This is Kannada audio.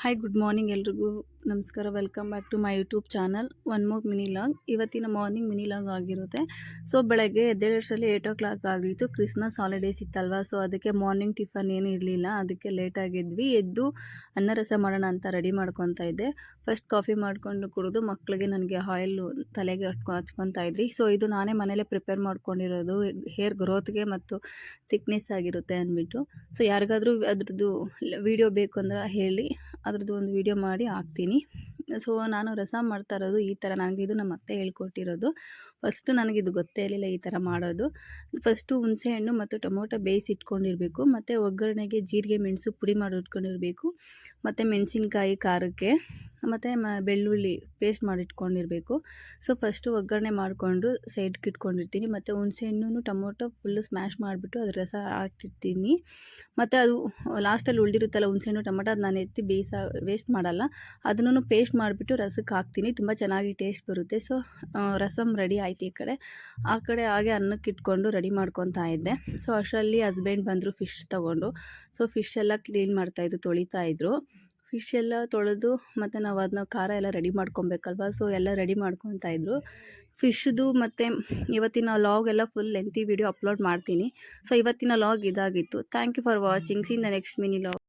ಹಾಯ್ ಗುಡ್ ಮಾರ್ನಿಂಗ್ ಎಲ್ರಿಗೂ ನಮಸ್ಕಾರ. Welcome back to my YouTube channel. One more mini vlog. ಇವತ್ತಿನ ಮಾರ್ನಿಂಗ್ ಮಿನಿ ಲಾಗ್ ಆಗಿರುತ್ತೆ. ಸೊ ಬೆಳಗ್ಗೆ ಎದ್ದೇಳಷ್ಟರಲ್ಲಿ 8 o'clock ಆಗಿತ್ತು. ಕ್ರಿಸ್ಮಸ್ ಹಾಲಿಡೇಸ್ ಇತ್ತಲ್ವಾ, ಸೊ ಅದಕ್ಕೆ ಮಾರ್ನಿಂಗ್ ಟಿಫನ್ ಏನು ಇರಲಿಲ್ಲ, ಅದಕ್ಕೆ ಲೇಟಾಗಿದ್ವಿ. ಎದ್ದು ಅನ್ನ ರಸ ಮಾಡೋಣ ಅಂತ ರೆಡಿ ಮಾಡ್ಕೊತಾ ಇದ್ದೆ. ಫಸ್ಟ್ ಕಾಫಿ ಮಾಡಿಕೊಂಡು ಕುಡಿದು ಮಕ್ಕಳಿಗೆ ನನಗೆ ಆಯಿಲ್ ತಲೆಗೆ ಹಚ್ಕೊತಾ ಇದ್ರಿ. ಸೊ ಇದು ನಾನೇ ಮನೇಲೇ ಪ್ರಿಪೇರ್ ಮಾಡ್ಕೊಂಡಿರೋದು, ಹೇರ್ ಗ್ರೋತ್ಗೆ ಮತ್ತು ಥಿಕ್ನೆಸ್ ಆಗಿರುತ್ತೆ ಅಂದ್ಬಿಟ್ಟು. ಸೊ ಯಾರಿಗಾದರೂ ಅದ್ರದ್ದು ವಿಡಿಯೋ ಬೇಕು ಅಂದ್ರೆ ಹೇಳಿ, ಅದ್ರದ್ದು ಒಂದು ವಿಡಿಯೋ ಮಾಡಿ ಹಾಕ್ತೀನಿ. ಸೊ ನಾನು ರಸ ಮಾಡ್ತಾ ಇರೋದು ಈ ಥರ. ನನಗಿದು ನಮ್ಮ ಅತ್ತೆ ಹೇಳ್ಕೊಟ್ಟಿರೋದು. ಫಸ್ಟು ನನಗಿದು ಗೊತ್ತೇ ಇರಲಿಲ್ಲ ಈ ಥರ ಮಾಡೋದು. ಫಸ್ಟು ಹುಣಸೆಹಣ್ಣು ಮತ್ತು ಟೊಮೊಟೊ ಬೇಯಿಸಿ ಇಟ್ಕೊಂಡಿರಬೇಕು, ಮತ್ತು ಒಗ್ಗರಣೆಗೆ ಜೀರಿಗೆ ಮೆಣಸು ಪುಡಿ ಮಾಡಿ ಇಟ್ಕೊಂಡಿರಬೇಕು, ಮತ್ತು ಮೆಣಸಿನ್ಕಾಯಿ ಖಾರಕ್ಕೆ, ಮತ್ತು ಬೆಳ್ಳುಳ್ಳಿ ಪೇಸ್ಟ್ ಮಾಡಿ ಇಟ್ಕೊಂಡಿರಬೇಕು. ಸೊ ಫಸ್ಟು ಒಗ್ಗರಣೆ ಮಾಡಿಕೊಂಡು ಸೈಡ್ಗೆ ಇಟ್ಕೊಂಡಿರ್ತೀನಿ, ಮತ್ತು ಹುಣಸೆಹಣ್ಣು ಟೊಮೊಟೊ ಫುಲ್ಲು ಸ್ಮ್ಯಾಶ್ ಮಾಡಿಬಿಟ್ಟು ಅದ್ರ ರಸ ಹಾಕಿರ್ತೀನಿ. ಮತ್ತು ಅದು ಲಾಸ್ಟಲ್ಲಿ ಉಳಿದಿರುತ್ತಲ್ಲ ಹುಣಸೆಹಣ್ಣು ಟೊಮೊಟೊ, ಅದು ನಾನು ಎತ್ತಿ ವೇಸ್ಟ್ ಮಾಡಲ್ಲ, ಅದನ್ನು ಪೇಸ್ಟ್ ಮಾಡಿಬಿಟ್ಟು ರಸಕ್ಕೆ ಹಾಕ್ತೀನಿ. ತುಂಬ ಚೆನ್ನಾಗಿ ಟೇಸ್ಟ್ ಬರುತ್ತೆ. ಸೊ ರಸಮ್ ರೆಡಿ ಆಯ್ತು. ಆ ಕಡೆ ಹಾಗೆ ಅನ್ನಕ್ಕೆ ಇಟ್ಕೊಂಡು ರೆಡಿ ಮಾಡ್ಕೊತಾ ಇದ್ದೆ. ಸೊ ಅಷ್ಟರಲ್ಲಿ ಹಸ್ಬೆಂಡ್ ಬಂದರು ಫಿಶ್ ತೊಗೊಂಡು. ಸೊ ಫಿಶ್ ಎಲ್ಲ ಕ್ಲೀನ್ ಮಾಡ್ತಾಯಿದ್ರು, ತೊಳಿತಾಯಿದ್ರು. ಫಿಶ್ ಎಲ್ಲ ತೊಳೆದು ಮತ್ತು ನಾವು ಅದನ್ನ ಖಾರ ಎಲ್ಲ ರೆಡಿ ಮಾಡ್ಕೊಬೇಕಲ್ವ, ಸೊ ಎಲ್ಲ ರೆಡಿ ಮಾಡ್ಕೊತಾ ಇದ್ರು. ಫಿಶ್ದು ಮತ್ತು ಇವತ್ತಿನ ಲಾಗ್ ಎಲ್ಲ ಫುಲ್ ಲೆಂತಿ ವಿಡಿಯೋ ಅಪ್ಲೋಡ್ ಮಾಡ್ತೀನಿ. ಸೊ ಇವತ್ತಿನ ಲಾಗ್ ಇದಾಗಿತ್ತು. Thank you for watching. See in the next mini log.